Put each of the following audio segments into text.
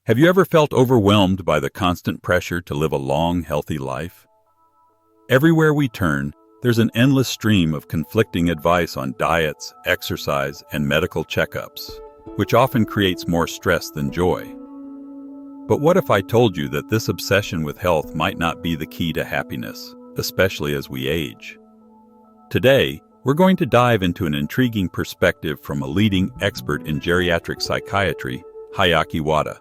Have you ever felt overwhelmed by the constant pressure to live a long, healthy life? Everywhere we turn, there's an endless stream of conflicting advice on diets, exercise, and medical checkups, which often creates more stress than joy. But what if I told you that this obsession with health might not be the key to happiness, especially as we age? Today, we're going to dive into an intriguing perspective from a leading expert in geriatric psychiatry, Hideaki Wada.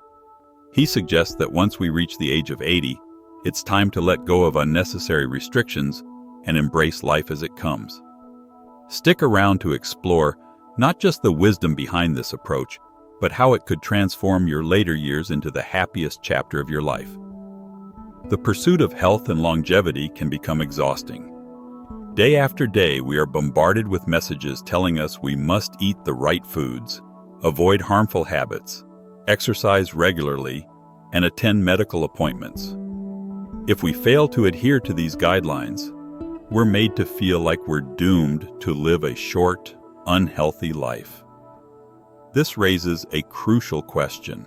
He suggests that once we reach the age of 80, it's time to let go of unnecessary restrictions and embrace life as it comes. Stick around to explore not just the wisdom behind this approach, but how it could transform your later years into the happiest chapter of your life. The pursuit of health and longevity can become exhausting. Day after day, we are bombarded with messages telling us we must eat the right foods, avoid harmful habits, exercise regularly, and attend medical appointments. If we fail to adhere to these guidelines, we're made to feel like we're doomed to live a short, unhealthy life. This raises a crucial question.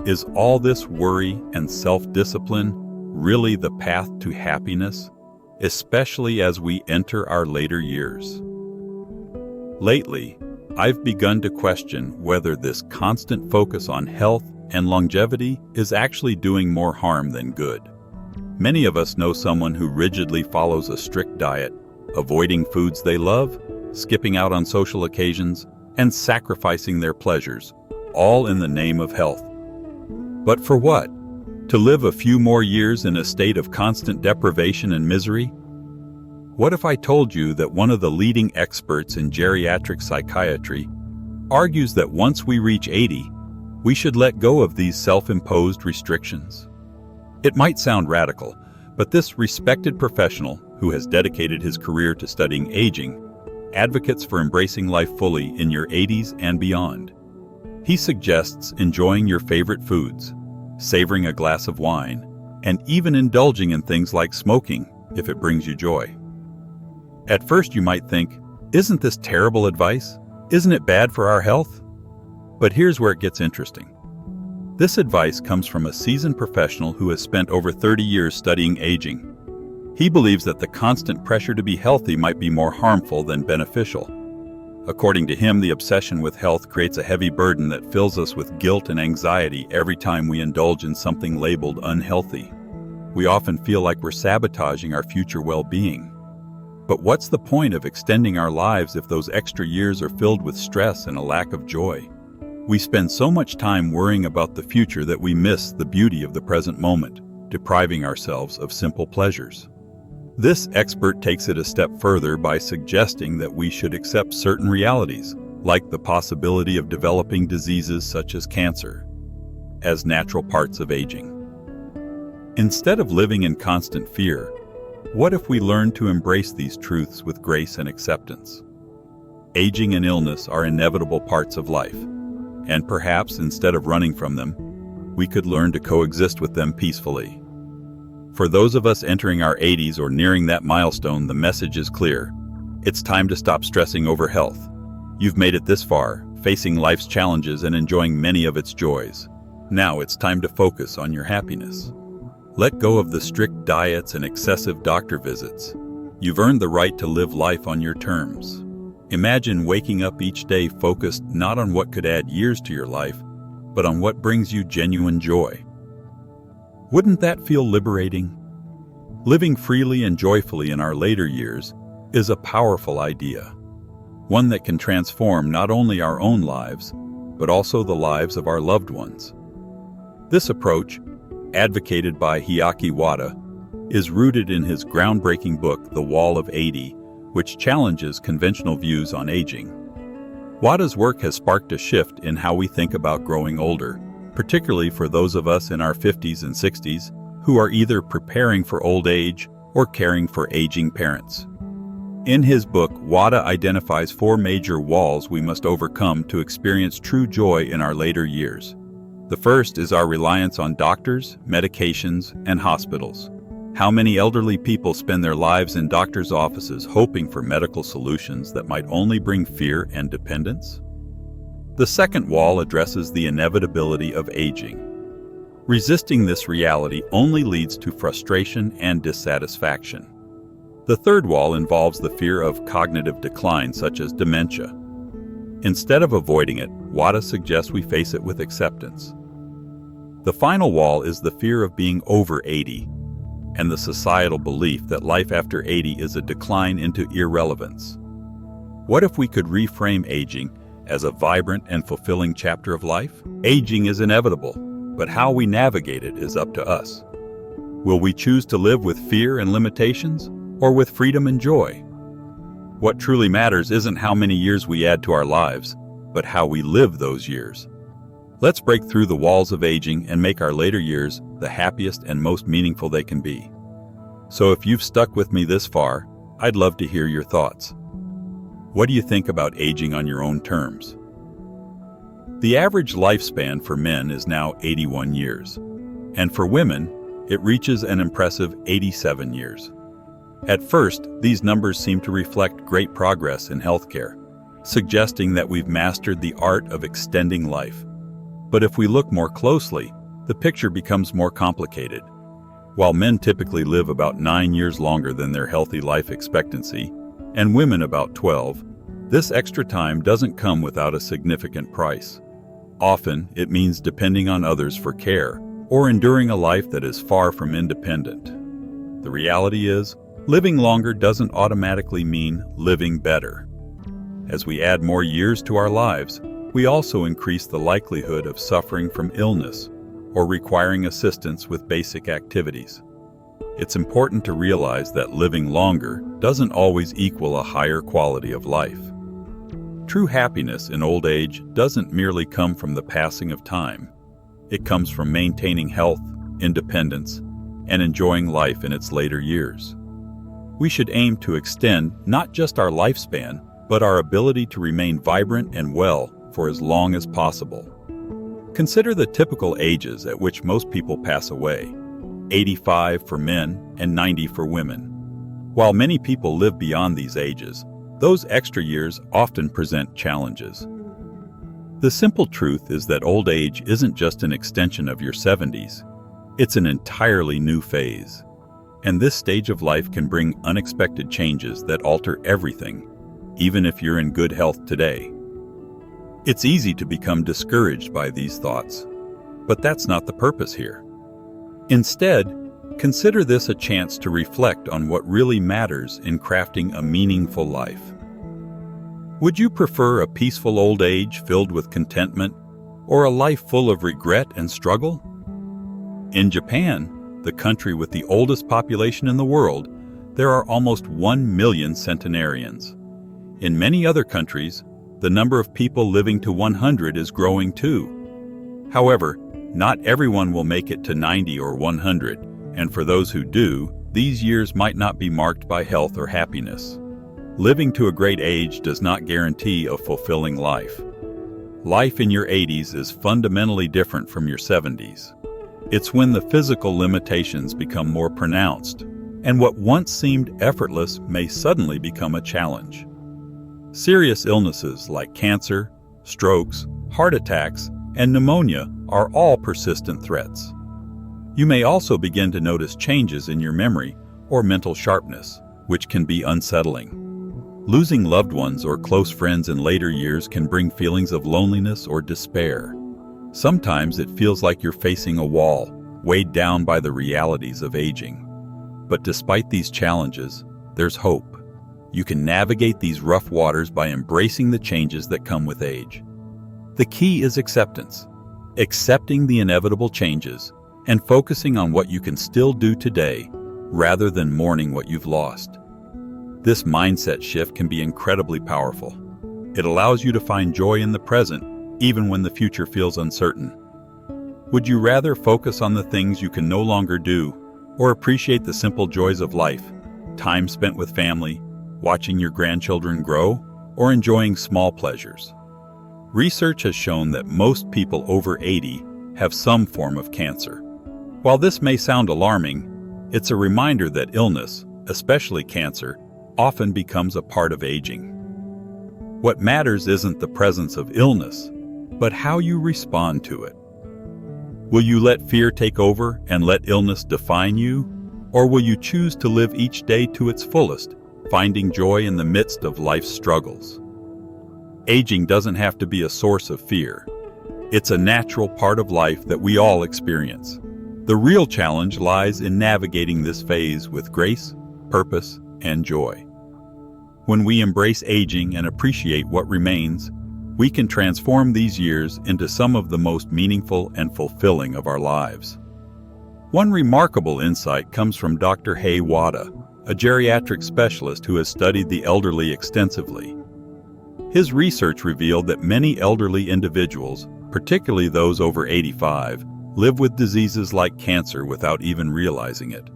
Is all this worry and self-discipline really the path to happiness, especially as we enter our later years? Lately, I've begun to question whether this constant focus on health and longevity is actually doing more harm than good. Many of us know someone who rigidly follows a strict diet, avoiding foods they love, skipping out on social occasions, and sacrificing their pleasures, all in the name of health. But for what? To live a few more years in a state of constant deprivation and misery? What if I told you that one of the leading experts in geriatric psychiatry argues that once we reach 80, we should let go of these self-imposed restrictions? It might sound radical, but this respected professional, who has dedicated his career to studying aging, advocates for embracing life fully in your 80s and beyond. He suggests enjoying your favorite foods, savoring a glass of wine, and even indulging in things like smoking if it brings you joy. At first you might think, isn't this terrible advice? Isn't it bad for our health? But here's where it gets interesting. This advice comes from a seasoned professional who has spent over 30 years studying aging. He believes that the constant pressure to be healthy might be more harmful than beneficial. According to him, the obsession with health creates a heavy burden that fills us with guilt and anxiety every time we indulge in something labeled unhealthy. We often feel like we're sabotaging our future well-being. But what's the point of extending our lives if those extra years are filled with stress and a lack of joy? We spend so much time worrying about the future that we miss the beauty of the present moment, depriving ourselves of simple pleasures. This expert takes it a step further by suggesting that we should accept certain realities, like the possibility of developing diseases such as cancer, as natural parts of aging. Instead of living in constant fear, what if we learn to embrace these truths with grace and acceptance? Aging and illness are inevitable parts of life, and perhaps instead of running from them, we could learn to coexist with them peacefully. For those of us entering our 80s or nearing that milestone, the message is clear. It's time to stop stressing over health. You've made it this far, facing life's challenges and enjoying many of its joys. Now it's time to focus on your happiness. Let go of the strict diets and excessive doctor visits. You've earned the right to live life on your terms. Imagine waking up each day focused not on what could add years to your life, but on what brings you genuine joy. Wouldn't that feel liberating? Living freely and joyfully in our later years is a powerful idea, one that can transform not only our own lives, but also the lives of our loved ones. This approach, advocated by Hideaki Wada, is rooted in his groundbreaking book, The Wall of 80, which challenges conventional views on aging. Wada's work has sparked a shift in how we think about growing older, particularly for those of us in our 50s and 60s who are either preparing for old age or caring for aging parents. In his book, Wada identifies 4 major walls we must overcome to experience true joy in our later years. The first is our reliance on doctors, medications, and hospitals. How many elderly people spend their lives in doctors' offices hoping for medical solutions that might only bring fear and dependence? The second wall addresses the inevitability of aging. Resisting this reality only leads to frustration and dissatisfaction. The third wall involves the fear of cognitive decline, such as dementia. Instead of avoiding it, Wada suggests we face it with acceptance. The final wall is the fear of being over 80, and the societal belief that life after 80 is a decline into irrelevance. What if we could reframe aging as a vibrant and fulfilling chapter of life? Aging is inevitable, but how we navigate it is up to us. Will we choose to live with fear and limitations, or with freedom and joy? What truly matters isn't how many years we add to our lives, but how we live those years. Let's break through the walls of aging and make our later years the happiest and most meaningful they can be. So if you've stuck with me this far, I'd love to hear your thoughts. What do you think about aging on your own terms? The average lifespan for men is now 81 years, and for women, it reaches an impressive 87 years. At first, these numbers seem to reflect great progress in healthcare, suggesting that we've mastered the art of extending life. But if we look more closely, the picture becomes more complicated. While men typically live about 9 years longer than their healthy life expectancy, and women about 12, this extra time doesn't come without a significant price. Often, it means depending on others for care, or enduring a life that is far from independent. The reality is, living longer doesn't automatically mean living better. As we add more years to our lives, we also increase the likelihood of suffering from illness or requiring assistance with basic activities. It's important to realize that living longer doesn't always equal a higher quality of life. True happiness in old age doesn't merely come from the passing of time. It comes from maintaining health, independence, and enjoying life in its later years. We should aim to extend not just our lifespan, but our ability to remain vibrant and well for as long as possible. Consider the typical ages at which most people pass away: 85 for men and 90 for women. While many people live beyond these ages, those extra years often present challenges. The simple truth is that old age isn't just an extension of your 70s, it's an entirely new phase. And this stage of life can bring unexpected changes that alter everything, even if you're in good health today. It's easy to become discouraged by these thoughts, but that's not the purpose here. Instead, consider this a chance to reflect on what really matters in crafting a meaningful life. Would you prefer a peaceful old age filled with contentment, or a life full of regret and struggle? In Japan, the country with the oldest population in the world, there are almost 1 million centenarians. In many other countries, the number of people living to 100 is growing too. However, not everyone will make it to 90 or 100, and for those who do, these years might not be marked by health or happiness. Living to a great age does not guarantee a fulfilling life. Life in your 80s is fundamentally different from your 70s. It's when the physical limitations become more pronounced, and what once seemed effortless may suddenly become a challenge. Serious illnesses like cancer, strokes, heart attacks, and pneumonia are all persistent threats. You may also begin to notice changes in your memory or mental sharpness, which can be unsettling. Losing loved ones or close friends in later years can bring feelings of loneliness or despair. Sometimes it feels like you're facing a wall, weighed down by the realities of aging. But despite these challenges, there's hope. You can navigate these rough waters by embracing the changes that come with age. The key is acceptance, accepting the inevitable changes, and focusing on what you can still do today, rather than mourning what you've lost. This mindset shift can be incredibly powerful. It allows you to find joy in the present, even when the future feels uncertain. Would you rather focus on the things you can no longer do, or appreciate the simple joys of life, time spent with family, watching your grandchildren grow, or enjoying small pleasures? Research has shown that most people over 80 have some form of cancer. While this may sound alarming, it's a reminder that illness, especially cancer, often becomes a part of aging. What matters isn't the presence of illness, but how you respond to it. Will you let fear take over and let illness define you? Or will you choose to live each day to its fullest, finding joy in the midst of life's struggles? Aging doesn't have to be a source of fear. It's a natural part of life that we all experience. The real challenge lies in navigating this phase with grace, purpose, and joy. When we embrace aging and appreciate what remains, we can transform these years into some of the most meaningful and fulfilling of our lives. One remarkable insight comes from Dr. Hay Wada, a geriatric specialist who has studied the elderly extensively. His research revealed that many elderly individuals, particularly those over 85, live with diseases like cancer without even realizing it.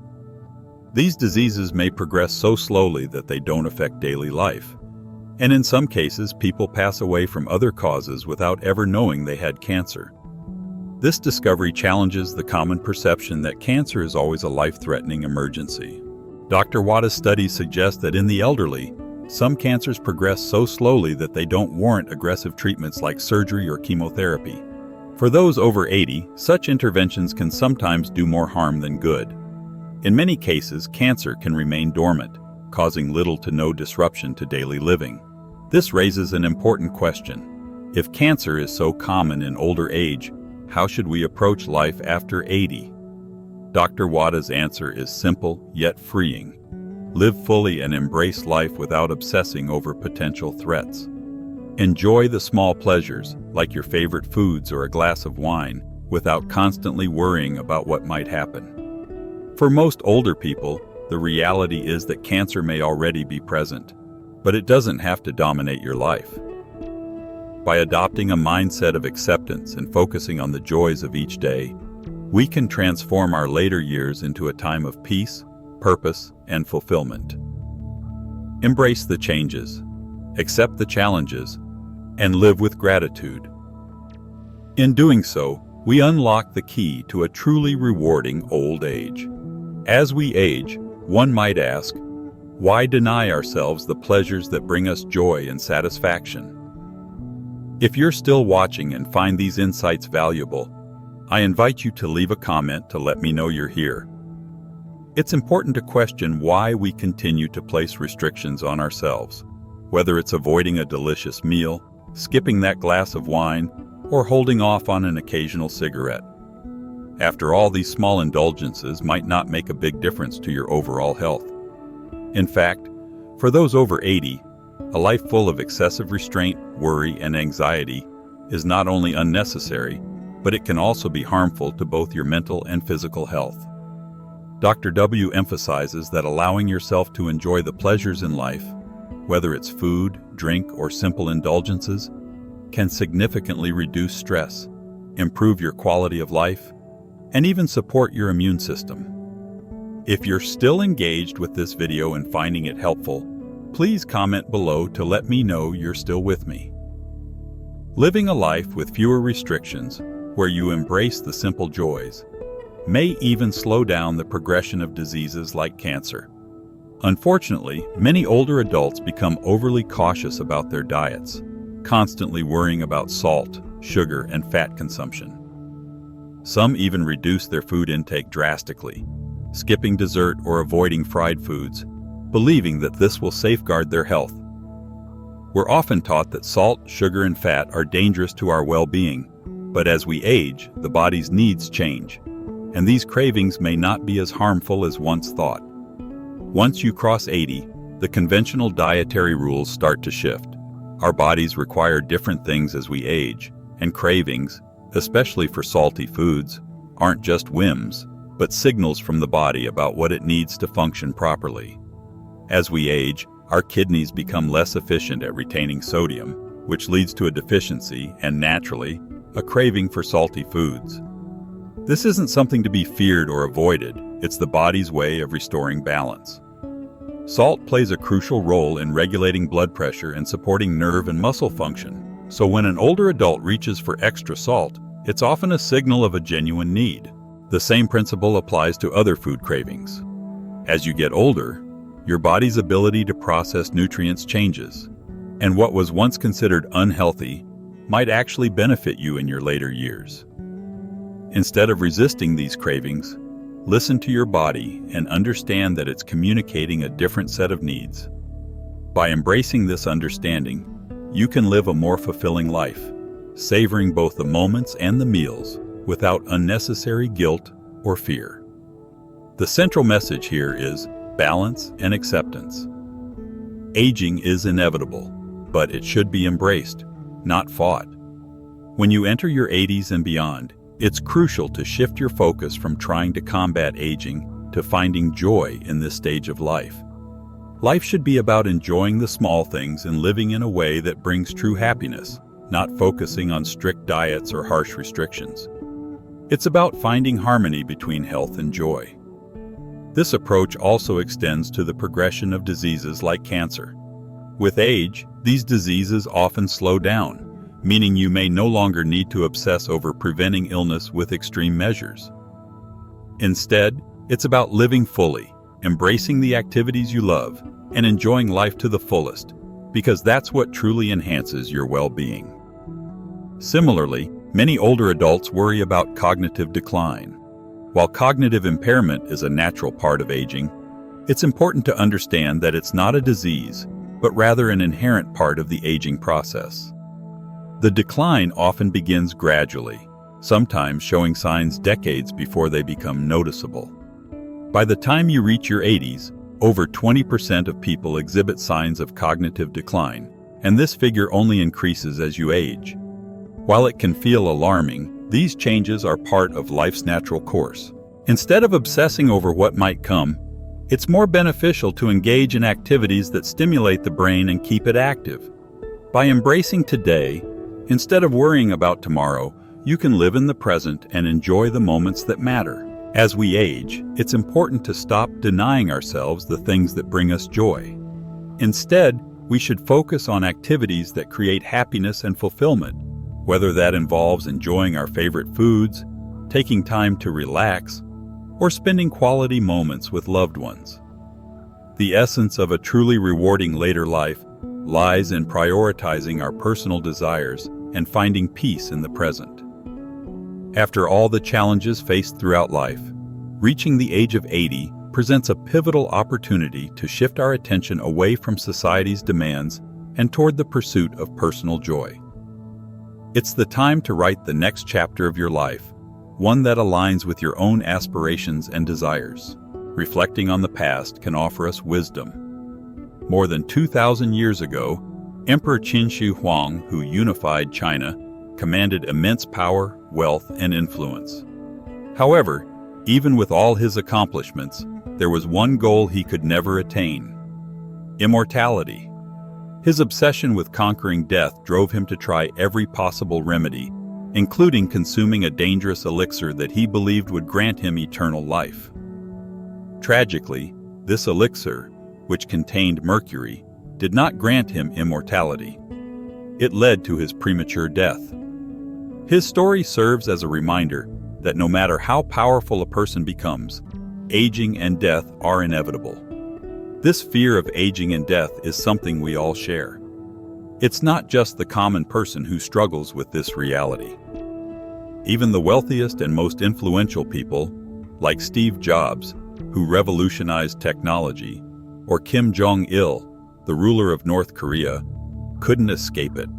These diseases may progress so slowly that they don't affect daily life. And in some cases, people pass away from other causes without ever knowing they had cancer. This discovery challenges the common perception that cancer is always a life-threatening emergency. Dr. Wada's studies suggest that in the elderly, some cancers progress so slowly that they don't warrant aggressive treatments like surgery or chemotherapy. For those over 80, such interventions can sometimes do more harm than good. In many cases, cancer can remain dormant, causing little to no disruption to daily living. This raises an important question. If cancer is so common in older age, how should we approach life after 80? Dr. Wada's answer is simple yet freeing. Live fully and embrace life without obsessing over potential threats. Enjoy the small pleasures, like your favorite foods or a glass of wine, without constantly worrying about what might happen. For most older people, the reality is that cancer may already be present, but it doesn't have to dominate your life. By adopting a mindset of acceptance and focusing on the joys of each day, we can transform our later years into a time of peace, purpose, and fulfillment. Embrace the changes, accept the challenges, and live with gratitude. In doing so, we unlock the key to a truly rewarding old age. As we age, one might ask, why deny ourselves the pleasures that bring us joy and satisfaction? If you're still watching and find these insights valuable, I invite you to leave a comment to let me know you're here. It's important to question why we continue to place restrictions on ourselves, whether it's avoiding a delicious meal, skipping that glass of wine, or holding off on an occasional cigarette. After all, these small indulgences might not make a big difference to your overall health. In fact, for those over 80, a life full of excessive restraint, worry, and anxiety is not only unnecessary, but it can also be harmful to both your mental and physical health. Dr. W emphasizes that allowing yourself to enjoy the pleasures in life, whether it's food, drink, or simple indulgences, can significantly reduce stress, improve your quality of life, and even support your immune system. If you're still engaged with this video and finding it helpful, please comment below to let me know you're still with me. Living a life with fewer restrictions, where you embrace the simple joys, may even slow down the progression of diseases like cancer. Unfortunately, many older adults become overly cautious about their diets, constantly worrying about salt, sugar, and fat consumption. Some even reduce their food intake drastically, skipping dessert or avoiding fried foods, believing that this will safeguard their health. We're often taught that salt, sugar, and fat are dangerous to our well-being, but as we age, the body's needs change, and these cravings may not be as harmful as once thought. Once you cross 80, the conventional dietary rules start to shift. Our bodies require different things as we age, and cravings, especially for salty foods, aren't just whims, but signals from the body about what it needs to function properly. As we age, our kidneys become less efficient at retaining sodium, which leads to a deficiency and, naturally, a craving for salty foods. This isn't something to be feared or avoided, it's the body's way of restoring balance. Salt plays a crucial role in regulating blood pressure and supporting nerve and muscle function, so when an older adult reaches for extra salt, it's often a signal of a genuine need. The same principle applies to other food cravings. As you get older, your body's ability to process nutrients changes, and what was once considered unhealthy might actually benefit you in your later years. Instead of resisting these cravings, listen to your body and understand that it's communicating a different set of needs. By embracing this understanding, you can live a more fulfilling life, savoring both the moments and the meals without unnecessary guilt or fear. The central message here is balance and acceptance. Aging is inevitable, but it should be embraced, not fought. When you enter your 80s and beyond, it's crucial to shift your focus from trying to combat aging to finding joy in this stage of life. Life should be about enjoying the small things and living in a way that brings true happiness, not focusing on strict diets or harsh restrictions. It's about finding harmony between health and joy. This approach also extends to the progression of diseases like cancer. With age, these diseases often slow down, meaning you may no longer need to obsess over preventing illness with extreme measures. Instead, it's about living fully, embracing the activities you love, and enjoying life to the fullest, because that's what truly enhances your well-being. Similarly, many older adults worry about cognitive decline. While cognitive impairment is a natural part of aging, it's important to understand that it's not a disease, but rather an inherent part of the aging process. The decline often begins gradually, sometimes showing signs decades before they become noticeable. By the time you reach your 80s, over 20% of people exhibit signs of cognitive decline, and this figure only increases as you age. While it can feel alarming, these changes are part of life's natural course. Instead of obsessing over what might come, it's more beneficial to engage in activities that stimulate the brain and keep it active. By embracing today, instead of worrying about tomorrow, you can live in the present and enjoy the moments that matter. As we age, it's important to stop denying ourselves the things that bring us joy. Instead, we should focus on activities that create happiness and fulfillment, whether that involves enjoying our favorite foods, taking time to relax, or spending quality moments with loved ones. The essence of a truly rewarding later life lies in prioritizing our personal desires and finding peace in the present. After all the challenges faced throughout life, reaching the age of 80 presents a pivotal opportunity to shift our attention away from society's demands and toward the pursuit of personal joy. It's the time to write the next chapter of your life, one that aligns with your own aspirations and desires. Reflecting on the past can offer us wisdom. More than 2,000 years ago, Emperor Qin Shi Huang, who unified China, commanded immense power, wealth, and influence. However, even with all his accomplishments, there was one goal he could never attain: immortality. His obsession with conquering death drove him to try every possible remedy, including consuming a dangerous elixir that he believed would grant him eternal life. Tragically, this elixir, which contained mercury, did not grant him immortality. It led to his premature death. His story serves as a reminder that no matter how powerful a person becomes, aging and death are inevitable. This fear of aging and death is something we all share. It's not just the common person who struggles with this reality. Even the wealthiest and most influential people, like Steve Jobs, who revolutionized technology, or Kim Jong-il, the ruler of North Korea, couldn't escape it.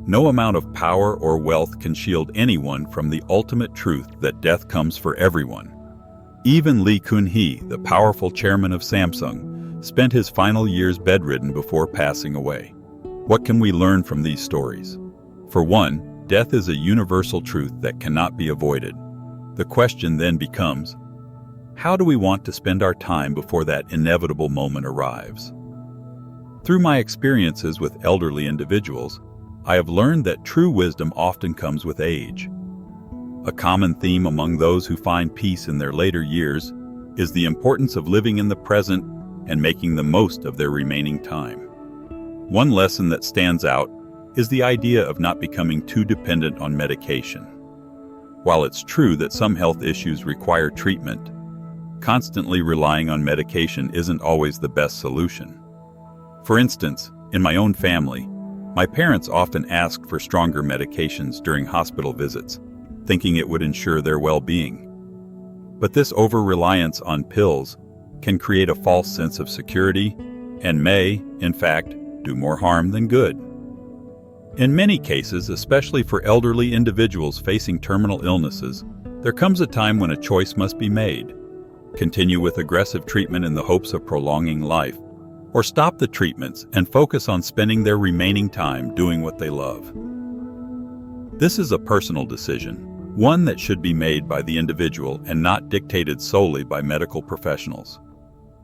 No amount of power or wealth can shield anyone from the ultimate truth that death comes for everyone. Even Lee Kun-hee, the powerful chairman of Samsung, spent his final years bedridden before passing away. What can we learn from these stories? For one, death is a universal truth that cannot be avoided. The question then becomes, how do we want to spend our time before that inevitable moment arrives? Through my experiences with elderly individuals, I have learned that true wisdom often comes with age. A common theme among those who find peace in their later years is the importance of living in the present and making the most of their remaining time. One lesson that stands out is the idea of not becoming too dependent on medication. While it's true that some health issues require treatment, constantly relying on medication isn't always the best solution. For instance, in my own family, my parents often asked for stronger medications during hospital visits, thinking it would ensure their well-being. But this over-reliance on pills can create a false sense of security and may, in fact, do more harm than good. In many cases, especially for elderly individuals facing terminal illnesses, there comes a time when a choice must be made. Continue with aggressive treatment in the hopes of prolonging life, or stop the treatments and focus on spending their remaining time doing what they love. This is a personal decision, one that should be made by the individual and not dictated solely by medical professionals.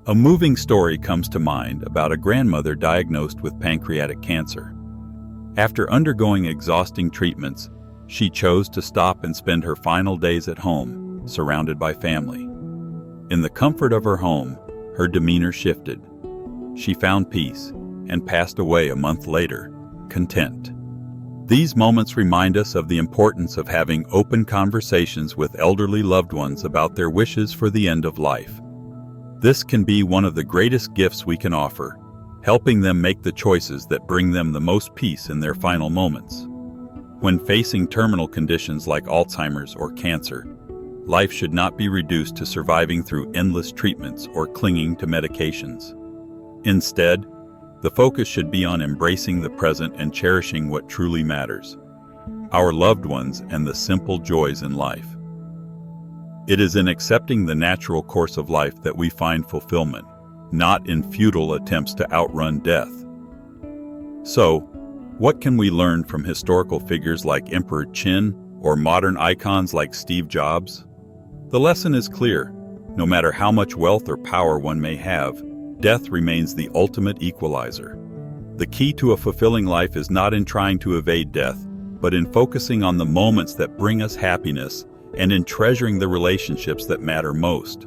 A moving story comes to mind about a grandmother diagnosed with pancreatic cancer. After undergoing exhausting treatments, she chose to stop and spend her final days at home, surrounded by family. In the comfort of her home, her demeanor shifted. She found peace and passed away a month later, content. These moments remind us of the importance of having open conversations with elderly loved ones about their wishes for the end of life. This can be one of the greatest gifts we can offer, helping them make the choices that bring them the most peace in their final moments. When facing terminal conditions like Alzheimer's or cancer, life should not be reduced to surviving through endless treatments or clinging to medications. Instead, the focus should be on embracing the present and cherishing what truly matters: our loved ones and the simple joys in life. It is in accepting the natural course of life that we find fulfillment, not in futile attempts to outrun death. So, what can we learn from historical figures like Emperor Qin or modern icons like Steve Jobs? The lesson is clear. No matter how much wealth or power one may have, death remains the ultimate equalizer. The key to a fulfilling life is not in trying to evade death, but in focusing on the moments that bring us happiness and in treasuring the relationships that matter most.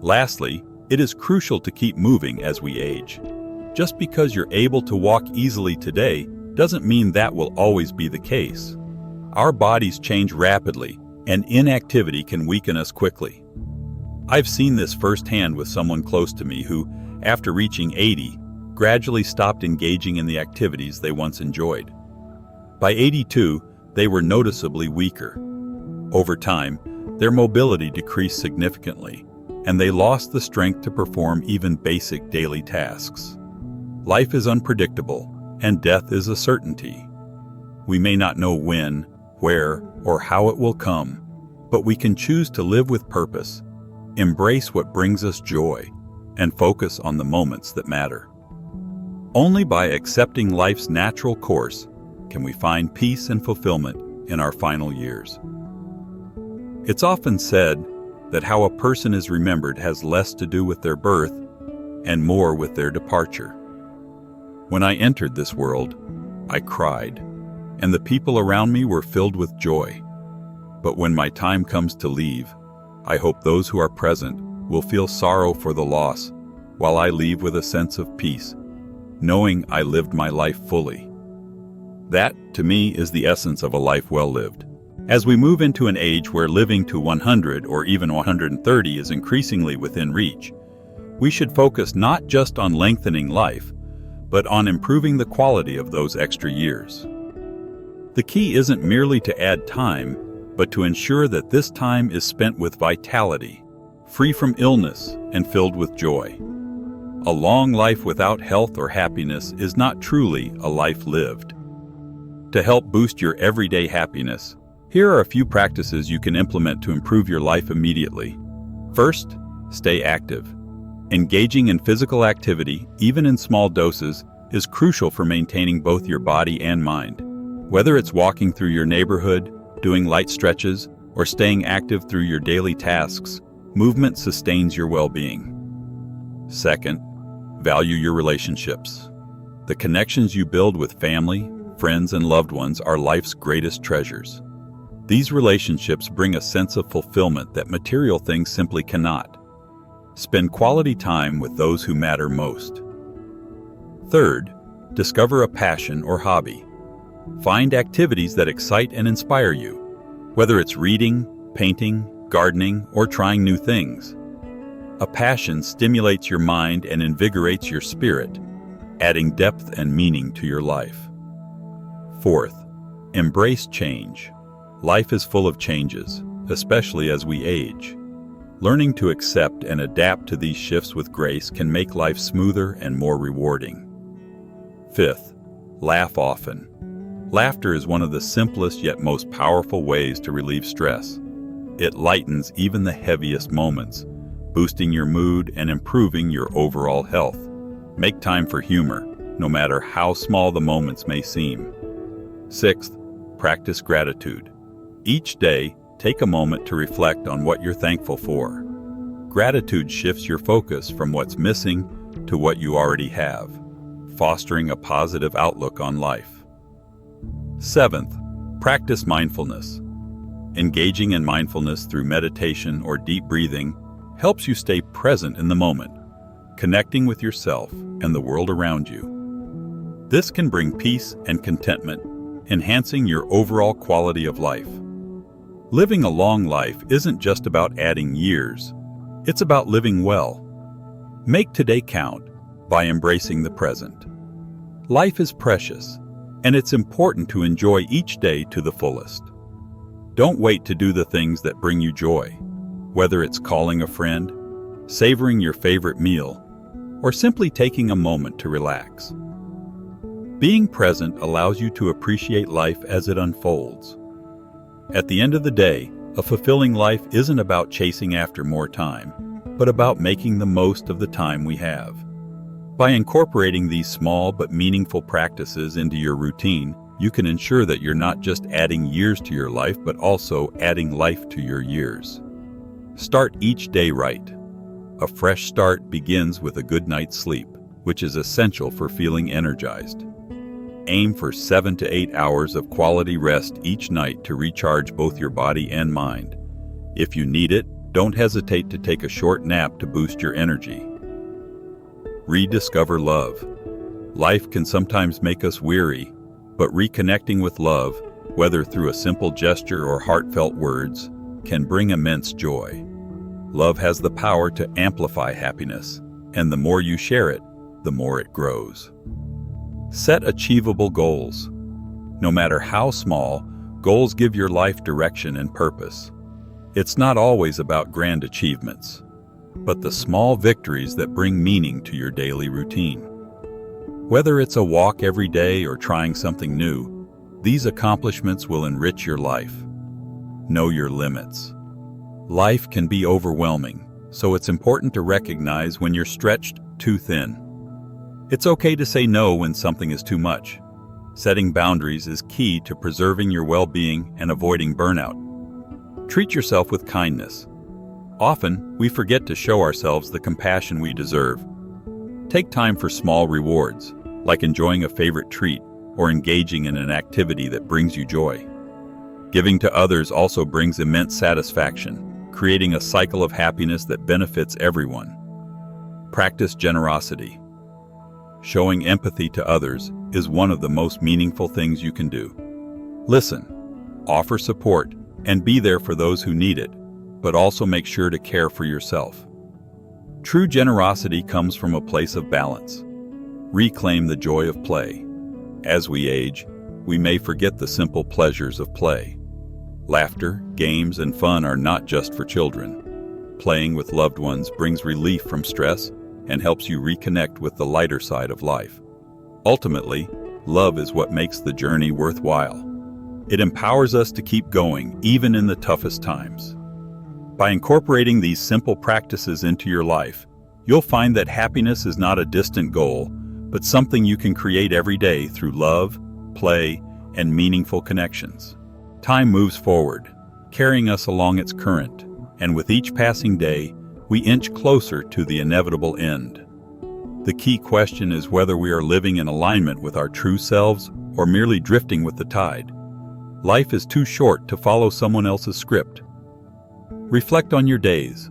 Lastly, it is crucial to keep moving as we age. Just because you're able to walk easily today doesn't mean that will always be the case. Our bodies change rapidly, and inactivity can weaken us quickly. I've seen this firsthand with someone close to me who, after reaching 80, gradually stopped engaging in the activities they once enjoyed. By 82, they were noticeably weaker. Over time, their mobility decreased significantly, and they lost the strength to perform even basic daily tasks. Life is unpredictable, and death is a certainty. We may not know when, where, or how it will come, but we can choose to live with purpose, embrace what brings us joy, and focus on the moments that matter. Only by accepting life's natural course can we find peace and fulfillment in our final years. It's often said that how a person is remembered has less to do with their birth and more with their departure. When I entered this world, I cried, and the people around me were filled with joy. But when my time comes to leave, I hope those who are present will feel sorrow for the loss, while I leave with a sense of peace, knowing I lived my life fully. That, to me, is the essence of a life well lived. As we move into an age where living to 100 or even 130 is increasingly within reach, we should focus not just on lengthening life, but on improving the quality of those extra years. The key isn't merely to add time, but to ensure that this time is spent with vitality, free from illness, and filled with joy. A long life without health or happiness is not truly a life lived. To help boost your everyday happiness, here are a few practices you can implement to improve your life immediately. First, stay active. Engaging in physical activity, even in small doses, is crucial for maintaining both your body and mind. Whether it's walking through your neighborhood, doing light stretches, or staying active through your daily tasks, movement sustains your well-being. Second, value your relationships. The connections you build with family, friends, and loved ones are life's greatest treasures. These relationships bring a sense of fulfillment that material things simply cannot. Spend quality time with those who matter most. Third, discover a passion or hobby. Find activities that excite and inspire you, whether it's reading, painting, gardening, or trying new things. A passion stimulates your mind and invigorates your spirit, adding depth and meaning to your life. Fourth, embrace change. Life is full of changes, especially as we age. Learning to accept and adapt to these shifts with grace can make life smoother and more rewarding. Fifth, laugh often. Laughter is one of the simplest yet most powerful ways to relieve stress. It lightens even the heaviest moments, boosting your mood and improving your overall health. Make time for humor, no matter how small the moments may seem. Sixth, practice gratitude. Each day, take a moment to reflect on what you're thankful for. Gratitude shifts your focus from what's missing to what you already have, fostering a positive outlook on life. Seventh, practice mindfulness. Engaging in mindfulness through meditation or deep breathing helps you stay present in the moment, connecting with yourself and the world around you. This can bring peace and contentment, enhancing your overall quality of life. Living a long life isn't just about adding years, it's about living well. Make today count by embracing the present. Life is precious, and it's important to enjoy each day to the fullest. Don't wait to do the things that bring you joy, whether it's calling a friend, savoring your favorite meal, or simply taking a moment to relax. Being present allows you to appreciate life as it unfolds. At the end of the day, a fulfilling life isn't about chasing after more time, but about making the most of the time we have. By incorporating these small but meaningful practices into your routine, you can ensure that you're not just adding years to your life, but also adding life to your years. Start each day right. A fresh start begins with a good night's sleep, which is essential for feeling energized. Aim for 7 to 8 hours of quality rest each night to recharge both your body and mind. If you need it, don't hesitate to take a short nap to boost your energy. Rediscover love. Life can sometimes make us weary, but reconnecting with love, whether through a simple gesture or heartfelt words, can bring immense joy. Love has the power to amplify happiness, and the more you share it, the more it grows. Set achievable goals. No matter how small, goals give your life direction and purpose. It's not always about grand achievements, but the small victories that bring meaning to your daily routine. Whether it's a walk every day or trying something new, these accomplishments will enrich your life. Know your limits. Life can be overwhelming, so it's important to recognize when you're stretched too thin. It's okay to say no when something is too much. Setting boundaries is key to preserving your well-being and avoiding burnout. Treat yourself with kindness. Often, we forget to show ourselves the compassion we deserve. Take time for small rewards, like enjoying a favorite treat or engaging in an activity that brings you joy. Giving to others also brings immense satisfaction, creating a cycle of happiness that benefits everyone. Practice generosity. Showing empathy to others is one of the most meaningful things you can do. Listen, offer support, and be there for those who need it, but also make sure to care for yourself. True generosity comes from a place of balance. Reclaim the joy of play. As we age, we may forget the simple pleasures of play. Laughter, games, and fun are not just for children. Playing with loved ones brings relief from stress and helps you reconnect with the lighter side of life. Ultimately, love is what makes the journey worthwhile. It empowers us to keep going, even in the toughest times. By incorporating these simple practices into your life, you'll find that happiness is not a distant goal, but something you can create every day through love, play, and meaningful connections. Time moves forward, carrying us along its current, and with each passing day, we inch closer to the inevitable end. The key question is whether we are living in alignment with our true selves or merely drifting with the tide. Life is too short to follow someone else's script. Reflect on your days.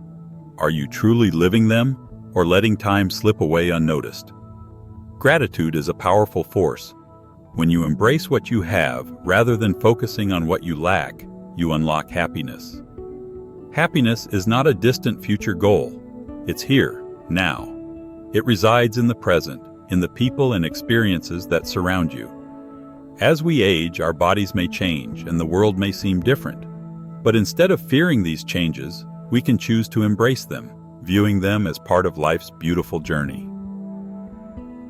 Are you truly living them or letting time slip away unnoticed? Gratitude is a powerful force. When you embrace what you have rather than focusing on what you lack, you unlock happiness. Happiness is not a distant future goal. It's here, now. It resides in the present, in the people and experiences that surround you. As we age, our bodies may change and the world may seem different. But instead of fearing these changes, we can choose to embrace them, viewing them as part of life's beautiful journey.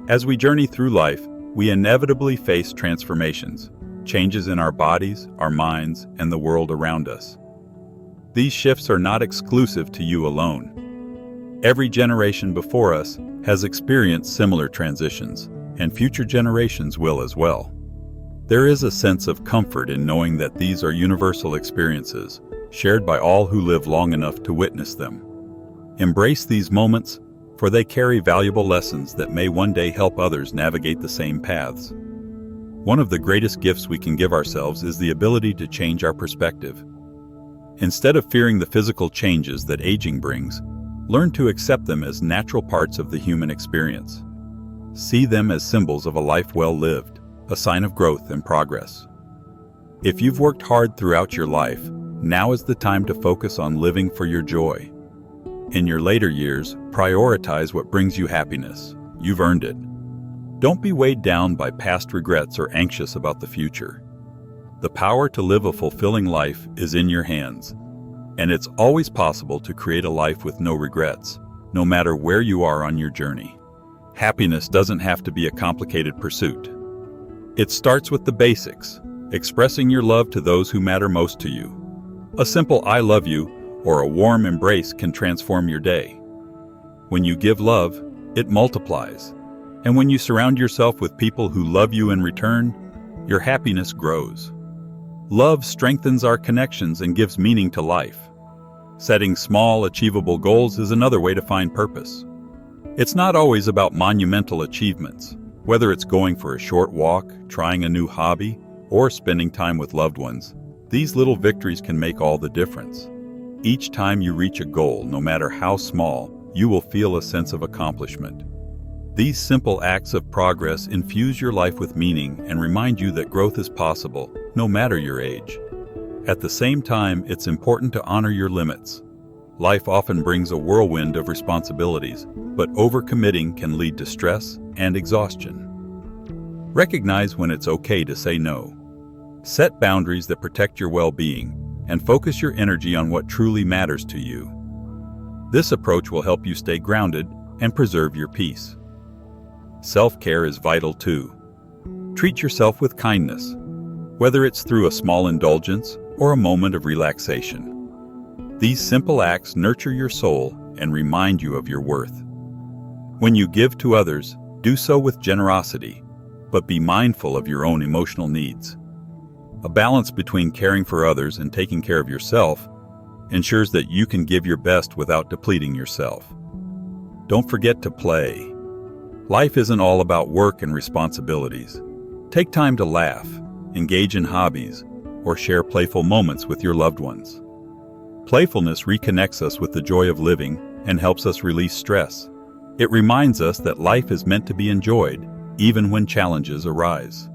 As we journey through life, we inevitably face transformations, changes in our bodies, our minds, and the world around us. These shifts are not exclusive to you alone. Every generation before us has experienced similar transitions, and future generations will as well. There is a sense of comfort in knowing that these are universal experiences, shared by all who live long enough to witness them. Embrace these moments, for they carry valuable lessons that may one day help others navigate the same paths. One of the greatest gifts we can give ourselves is the ability to change our perspective. Instead of fearing the physical changes that aging brings, learn to accept them as natural parts of the human experience. See them as symbols of a life well lived, a sign of growth and progress. If you've worked hard throughout your life, now is the time to focus on living for your joy. In your later years, prioritize what brings you happiness. You've earned it. Don't be weighed down by past regrets or anxious about the future. The power to live a fulfilling life is in your hands, and it's always possible to create a life with no regrets, no matter where you are on your journey. Happiness doesn't have to be a complicated pursuit. It starts with the basics, expressing your love to those who matter most to you. A simple "I love you" or a warm embrace can transform your day. When you give love, it multiplies. And when you surround yourself with people who love you in return, your happiness grows. Love strengthens our connections and gives meaning to life. Setting small, achievable goals is another way to find purpose. It's not always about monumental achievements. Whether it's going for a short walk, trying a new hobby, or spending time with loved ones, these little victories can make all the difference. Each time you reach a goal, no matter how small, you will feel a sense of accomplishment. These simple acts of progress infuse your life with meaning and remind you that growth is possible, no matter your age. At the same time, it's important to honor your limits. Life often brings a whirlwind of responsibilities, but overcommitting can lead to stress and exhaustion. Recognize when it's okay to say no. Set boundaries that protect your well-being, and focus your energy on what truly matters to you. This approach will help you stay grounded and preserve your peace. Self-care is vital too. Treat yourself with kindness, whether it's through a small indulgence or a moment of relaxation. These simple acts nurture your soul and remind you of your worth. When you give to others, do so with generosity, but be mindful of your own emotional needs. A balance between caring for others and taking care of yourself ensures that you can give your best without depleting yourself. Don't forget to play. Life isn't all about work and responsibilities. Take time to laugh, engage in hobbies, or share playful moments with your loved ones. Playfulness reconnects us with the joy of living and helps us release stress. It reminds us that life is meant to be enjoyed, even when challenges arise.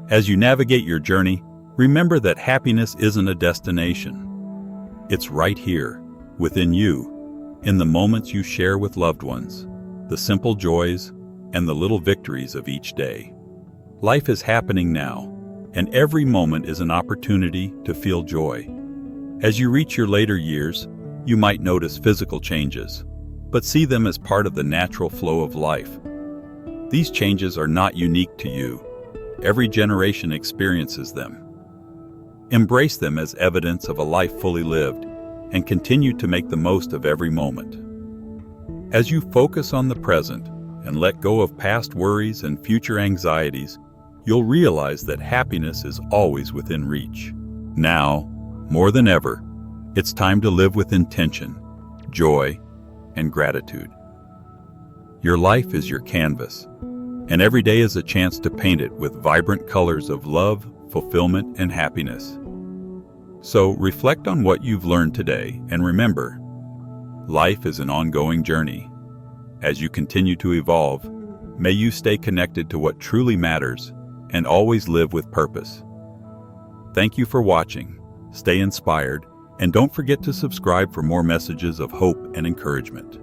As you navigate your journey, remember that happiness isn't a destination. It's right here, within you, in the moments you share with loved ones, the simple joys, and the little victories of each day. Life is happening now, and every moment is an opportunity to feel joy. As you reach your later years, you might notice physical changes, but see them as part of the natural flow of life. These changes are not unique to you. Every generation experiences them. Embrace them as evidence of a life fully lived, and continue to make the most of every moment. As you focus on the present and let go of past worries and future anxieties, you'll realize that happiness is always within reach. Now, more than ever, it's time to live with intention, joy, and gratitude. Your life is your canvas, and every day is a chance to paint it with vibrant colors of love, fulfillment, and happiness. So reflect on what you've learned today, and remember, life is an ongoing journey. As you continue to evolve, may you stay connected to what truly matters and always live with purpose. Thank you for watching. Stay inspired, and don't forget to subscribe for more messages of hope and encouragement.